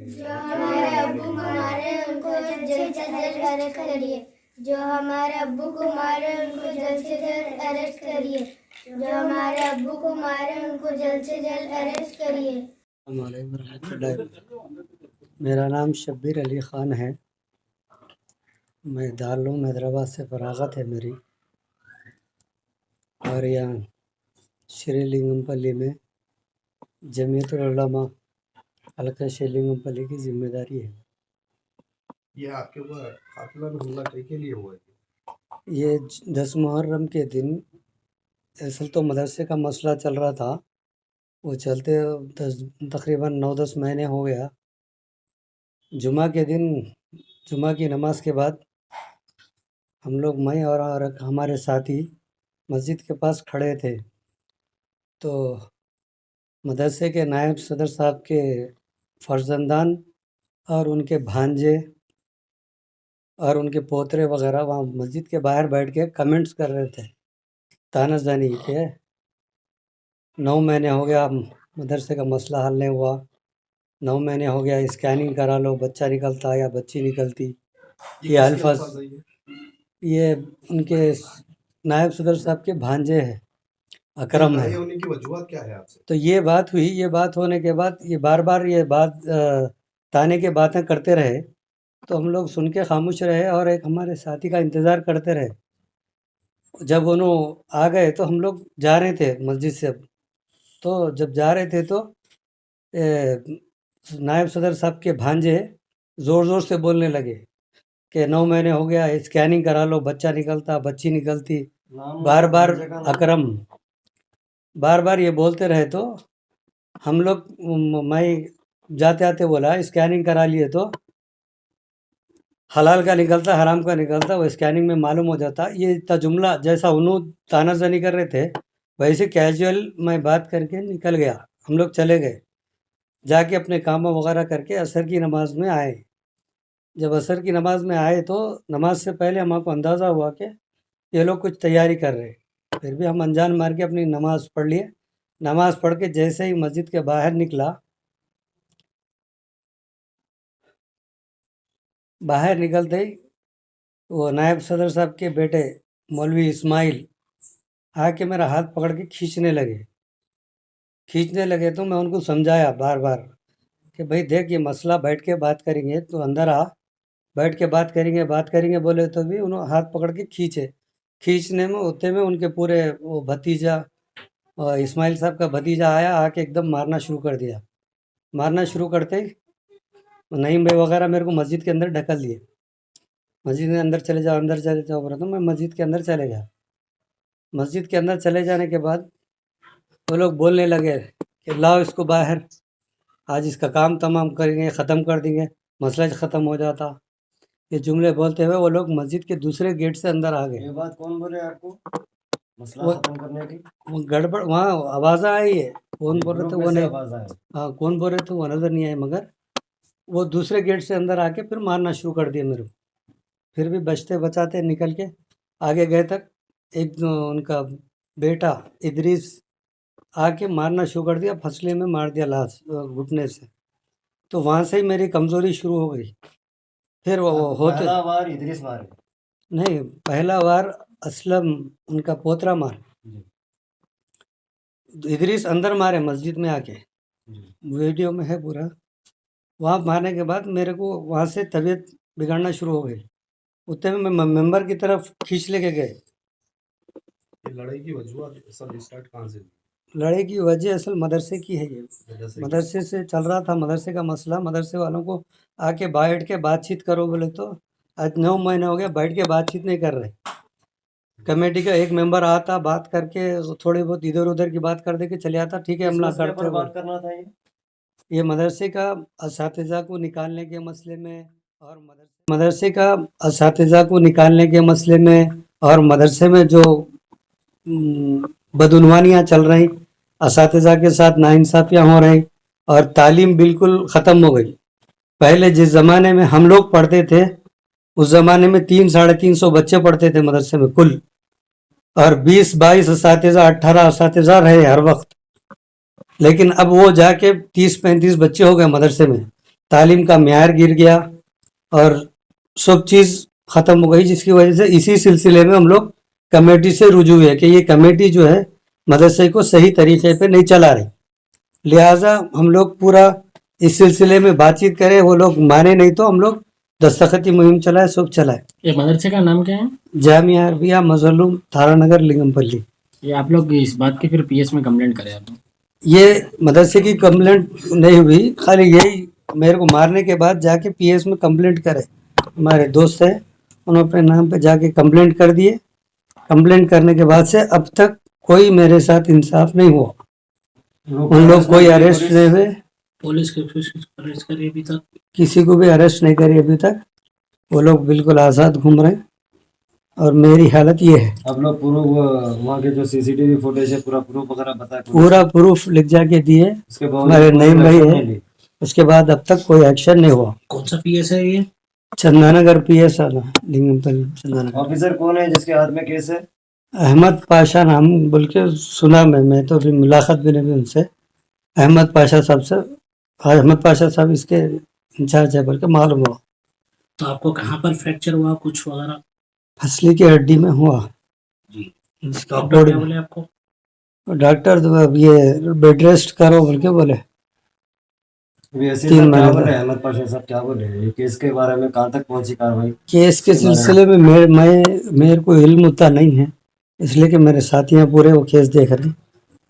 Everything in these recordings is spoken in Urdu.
جو ہمارے ابو کو مارے ان کو جلد سے جلد اریسٹ کریے. جو ہمارے ابو کو مارے ان کو جلد سے جلد اریسٹ کریے. جو ہمارے ابو کو مارے ان کو جلد سے جلد اریسٹ کریے. السلام علیکم ورحمۃ اللہ. میرا نام شبیر علی خان ہے. میں دارالعلوم حیدرآباد سے فراغت ہے میری، اور یہاں شری لنگم پلی میں جمعیت العلماء حلقہ شری لنگم پلی کی ذمہ داری ہے. یہ آپ کے اوپر قاتلانہ حملہ کے لیے ہوا ہے؟ یہ 10 محرم کے دن اصل تو مدرسے کا مسئلہ چل رہا تھا، وہ چلتے تقریباً 9-10 مہینے ہو گیا. جمعہ کے دن جمعہ کی نماز کے بعد ہم لوگ، میں اور ہمارے ساتھی مسجد کے پاس کھڑے تھے، تو مدرسے کے نائب صدر صاحب کے فرزندان اور ان کے بھانجے اور ان کے پوترے وغیرہ وہاں مسجد کے باہر بیٹھ کے کمنٹس کر رہے تھے، تانا زنی کے 9 مہینے ہو گیا مدرسے کا مسئلہ حل نہیں ہوا، 9 مہینے ہو گیا اسکیننگ کرا لو بچہ نکلتا یا بچی نکلتی. یہ الفاظ یہ ان کے نائب صدر صاحب کے بھانجے ہیں، اکرم ہے. ہونے کی وجوہات کیا ہے آپ سے؟ تو یہ بات ہوئی، یہ بات ہونے کے بعد یہ بار بار یہ بات تانے کی باتیں کرتے رہے، تو ہم لوگ سن کے خاموش رہے اور ایک ہمارے ساتھی کا انتظار کرتے رہے. جب انہوں آ گئے تو ہم لوگ جا رہے تھے مسجد سے، تو جب جا رہے تھے تو نائب صدر صاحب کے بھانجے زور زور سے بولنے لگے کہ 9 مہینے ہو گیا اسکیننگ کرا لو بچہ نکلتا بچی نکلتی. بار بار اکرم بار بار یہ بولتے رہے، تو ہم لوگ، میں جاتے آتے بولا اسکیننگ کرا لیے تو حلال کا نکلتا حرام کا نکلتا، وہ اسکیننگ میں معلوم ہو جاتا. یہ اتنا جملہ جیسا انہوں تانا زنی کر رہے تھے ویسے کیجول میں بات کر کے نکل گیا. ہم لوگ چلے گئے، جا کے اپنے کام وغیرہ کر کے عصر کی نماز میں آئے. جب عصر کی نماز میں آئے تو نماز سے پہلے ہم کو اندازہ ہوا کہ یہ لوگ کچھ تیاری کر رہے. پھر بھی ہم انجان مار کے اپنی نماز پڑھ لیے. نماز پڑھ کے جیسے ہی مسجد کے باہر نکلتے ہی وہ نائب صدر صاحب کے بیٹے مولوی اسماعیل آ کے میرا ہاتھ پکڑ کے کھینچنے لگے. تو میں ان کو سمجھایا بار بار کہ بھائی دیکھ، یہ مسئلہ بیٹھ کے بات کریں گے، تو اندر آ، بیٹھ کے بات کریں گے بولے. تو بھی انہوں ہاتھ پکڑ کے کھینچنے میں ہوتے میں ان کے پورے وہ بھتیجا اسماعیل صاحب کا بھتیجا آیا، آ کے ایک دم مارنا شروع کر دیا. مارنا شروع کرتے ہی نعیم بھائی وغیرہ میرے کو مسجد کے اندر ڈھکل دیے. مسجد کے اندر چلے جاؤ بولا. تو میں مسجد کے اندر چلے گیا. مسجد کے اندر چلے جانے کے بعد وہ لوگ بولنے لگے کہ لاؤ اس کو باہر، آج اس کا کام تمام کریں گے، ختم کر دیں گے، مسئلہ ختم ہو جاتا. یہ جملے بولتے ہوئے وہ لوگ مسجد کے دوسرے گیٹ سے اندر آ گئے. یہ بات کون بولے آپ کو مسئلہ ختم کرنے کی؟ وہ گڑبڑ وہاں آوازیں آئی ہے، کون بول رہے تھے وہ نہیں، آواز آئے. ہاں کون بول رہے تھے وہ نظر نہیں آئے، مگر وہ دوسرے گیٹ سے اندر آ کے پھر مارنا شروع کر دیا میرے کو. پھر بھی بچتے بچاتے نکل کے آگے گئے تک ایک ان کا بیٹا ادریس آ کے مارنا شروع کر دیا، پھسلے میں مار دیا لاش گھٹنے سے. تو وہاں سے ہی میری کمزوری شروع ہو گئی. پھر وہ ہوتے پہلا بار ادریس مارے نہیں، پہلا بار اسلم ان کا پوترا مار. ادریس اندر مارے مسجد میں آ کے، ویڈیو میں ہے پورا. وہاں مارنے کے بعد میرے کو وہاں سے طبیعت بگڑنا شروع ہو گئی. اتنے میں ممبر کی طرف کھینچ لے کے گئے. لڑائی کی وجوہات سب اسٹارٹ کہاں سے؟ لڑائی کی وجہ اصل مدرسے کی ہے. یہ مدرسے سے چل رہا تھا، مدرسے کا مسئلہ. مدرسے والوں کو آ کے بیٹھ کے بات چیت کرو بولے تو آج 9 مہینے ہو گیا بیٹھ کے بات چیت نہیں کر رہے. کمیٹی کا ایک ممبر آتا، بات کر کے تھوڑی بہت ادھر ادھر کی بات کر دے کے چلے آتا، ٹھیک ہے ہم کرتے. بات کرنا تھا یہ مدرسے کا اساتذہ کو نکالنے کے مسئلے میں، اور مدرسے کا اساتذہ کو نکالنے کے مسئلے میں، اور مدرسے میں جو بدعنوانیاں چل رہی، اساتذہ کے ساتھ ناانصافیاں ہو رہی، اور تعلیم بالکل ختم ہو گئی. پہلے جس زمانے میں ہم لوگ پڑھتے تھے اس زمانے میں 300-350 بچے پڑھتے تھے مدرسے میں کل، اور 20-22 اساتذہ 18 اساتذہ رہے ہر وقت. لیکن اب وہ جا کے 30-35 بچے ہو گئے مدرسے میں. تعلیم کا معیار گر گیا اور سب چیز ختم ہو گئی، جس کی وجہ سے اسی سلسلے میں ہم لوگ کمیٹی سے رجوع ہے کہ یہ کمیٹی جو ہے مدرسے کو صحیح طریقے پہ نہیں چلا رہی، لہٰذا ہم لوگ پورا اس سلسلے میں بات چیت کرے، وہ لوگ مانے نہیں تو ہم لوگ دستخطی مہم چلائے، سب چلائے۔ یہ مدرسے کا نام کیا ہے؟ جامعہ عربیہ مظلوم تھارا نگر لنگم پلی۔ یہ آپ لوگ اس بات کی پھر پی ایس میں کمپلینٹ کرے آپ؟ یہ مدرسے کی کمپلینٹ نہیں ہوئی، خالی یہی میرے کو مارنے کے بعد جا کے پی ایس میں کمپلینٹ کرے، ہمارے دوست ہیں انہوں اپنے نام پہ جا کے کمپلینٹ کر دیے۔ کمپلینٹ کرنے کے بعد سے اب تک کوئی میرے ساتھ انصاف نہیں ہوا، ان لوگ کوئی اریسٹ نہیں ہوئے، پولیس اریسٹ کری ابھی تک؟ کسی کو بھی اریسٹ نہیں کری ابھی تک، وہ لوگ بالکل آزاد گھوم رہے ہیں، اور میری حالت یہ ہے۔ آپ لوگ پروف وہاں کے جو سی سی ٹی وی فوٹیج ہے پورا پروف وغیرہ بتائے؟ پورا پروف لکھ جا کے دیے، اس کے بعد ہمارے نعیم بھائی ہے، اس کے بعد اب تک کوئی ایکشن نہیں ہوا۔ کون سا پی ایس ہے یہ؟ چندہ نگر پی ایس آنا لنگم پلی چندہ نگر۔ آفیسر کون ہے جس کے ہاتھ میں کیس ہے؟ احمد پاشا نام بول کے سنا میں تو ابھی ملاقات بھی نہیں ہوئی ان سے۔ احمد پاشا صاحب سے، احمد پاشا صاحب اس کے انچارج ہے بول کے معلوم ہوا۔ تو آپ کو کہاں پر فریکچر ہوا کچھ وغیرہ؟ پھسلی کی ہڈی میں ہوا جی، اس کا ڈاکٹر باڈی کیا میں۔ بولے آپ کو؟ ڈاکٹر تو اب یہ بیڈ ریسٹ کرو بول کے بولے۔ ویسے 3 کیا مہینے بولے کا احمد پاشا صاحب، کیا بولے یہ کیس کے بارے میں؟ کہاں تک پہنچی کاروائی؟ کیس کے سلسلے میں میرے کو علم اتنا نہیں ہے، اس لیے کہ میرے ساتھیاں پورے وہ کیس دیکھ رہے ہیں،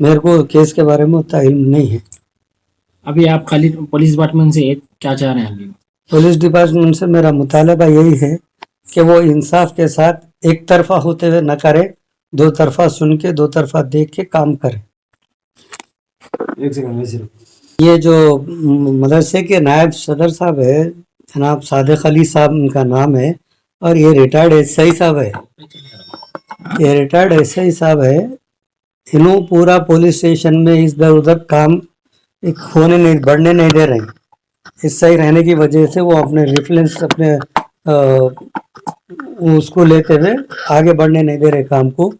میرے کو کیس کے بارے میں اتنا علم نہیں ہے۔ ابھی آپ خالی پولیس ڈپارٹمنٹ سے کیا چاہ رہے ہیں ابھی؟ پولیس ڈپارٹمنٹ سے میرا مطالبہ یہی ہے کہ وہ انصاف کے ساتھ ایک طرفہ ہوتے ہوئے نہ کرے، دو طرفہ سن کے دو طرفہ دیکھ کے کام کرے۔ ایک سیکنڈ ویسے یہ جو مدرسے کے نائب صدر صاحب ہے جناب صادق علی صاحب ان کا نام ہے، اور یہ ریٹائرڈ ایس آئی صاحب ہے، یہ ریٹائرڈ ایس آئی صاحب ہے، انہوں پورا پولیس اسٹیشن میں ادھر ادھر کام ہونے نہیں بڑھنے نہیں دے رہے ہیں۔ اس صحیح رہنے کی وجہ سے وہ اپنے ریفرنس اپنے اس کو لیتے ہوئے آگے بڑھنے نہیں دے رہے کام کو۔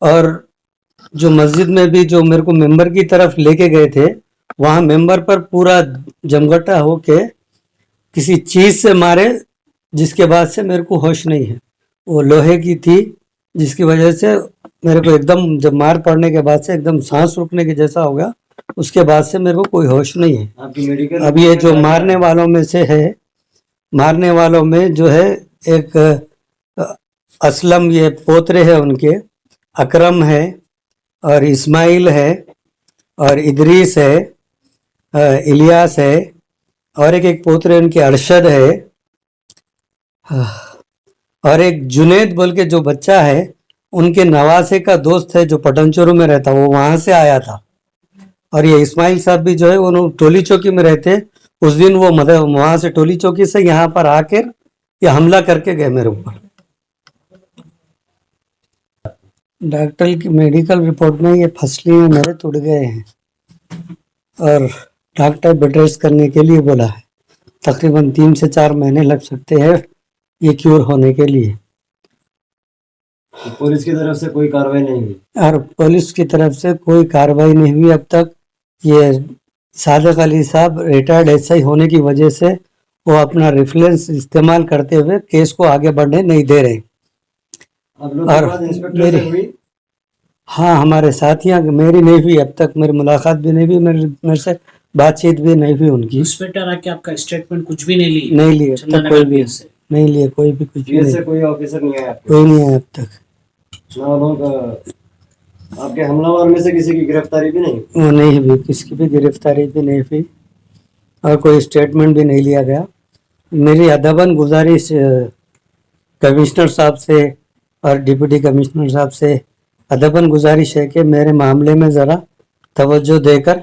اور جو مسجد میں بھی جو میرے کو ممبر کی طرف لے کے گئے تھے، وہاں ممبر پر پورا جمگٹا ہو کے کسی چیز سے مارے، جس کے بعد سے میرے کو ہوش نہیں ہے، وہ لوہے کی تھی، جس کی وجہ سے میرے کو ایک دم جب مار پڑنے کے بعد سے ایک دم سانس رکنے کے جیسا ہو گیا، اس کے بعد سے میرے کو کوئی ہوش نہیں ہے۔ آپ کی میڈیکل اب یہ جو مارنے والوں میں سے ہے، مارنے والوں میں جو ہے ایک اسلم، یہ پوترے ہیں ان کے، اکرم ہے اور اسماعیل ہے اور ادریس ہے، الیاس ہے، اور ایک پوترے ان کے ارشد ہے، اور ایک جنید بول کے جو بچہ ہے ان کے نواسے کا دوست ہے جو پٹن چورو میں رہتا، وہ وہاں سے آیا تھا۔ اور یہ اسماعیل صاحب بھی جو ہے وہ ٹولی چوکی میں رہتے، اس دن وہ وہاں سے ٹولی چوکی سے یہاں پر آ کر یہ حملہ کر کے گئے میرے اوپر۔ ڈاکٹر کی میڈیکل رپورٹ میں یہ پھسلی میں میرے ٹوٹ گئے ہیں، اور ڈاکٹر بیڈ ریسٹ کرنے کے لیے بولا ہے، تقریباً 3 سے 4 مہینے لگ سکتے ہیں یہ کیور ہونے کے لیے۔ پولیس کی طرف سے کوئی کاروائی نہیں ہوئی؟ اور پولیس کی طرف سے کوئی کاروائی نہیں ہوئی اب تک۔ یہ صادق علی صاحب ریٹائرڈ ایس آئی ہونے کی وجہ سے وہ اپنا ریفرنس استعمال کرتے ہوئے کیس کو آگے بڑھنے نہیں دے رہے۔ آپ لوگ اور کے بعد انسپیکٹر سے ہوئی؟ ہاں، ہمارے ساتھیاں، میری نہیں ہوئی اب تک، میری ملاقات بھی نہیں ہوئی، میرے سے بات چیت بھی نہیں ہوئی ان کی، انسپیکٹر آ کے آپ کا اسٹیٹمنٹ کچھ بھی نہیں لی؟ نہیں لیے اب تک، کوئی بھی نہیں لیے، کوئی بھی کچھ بھی یہ سے نہیں، کوئی آفیسر نہیں آیا آپ کے؟ کوئی نہیں ہے اب تک۔ آپ کے حملہ وار میں سے کسی کی گرفتاری بھی نہیں؟ وہ نہیں ہوئی، کسی کی بھی گرفتاری بھی نہیں ہوئی، اور کوئی اسٹیٹمنٹ بھی نہیں لیا گیا۔ میری ادباً گزارش کمشنر صاحب سے اور ڈپٹی کمشنر صاحب سے ادباً گزارش ہے کہ میرے معاملے میں ذرا توجہ دے کر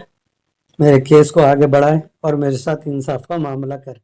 میرے کیس کو آگے بڑھائیں اور میرے ساتھ انصاف کا معاملہ کریں۔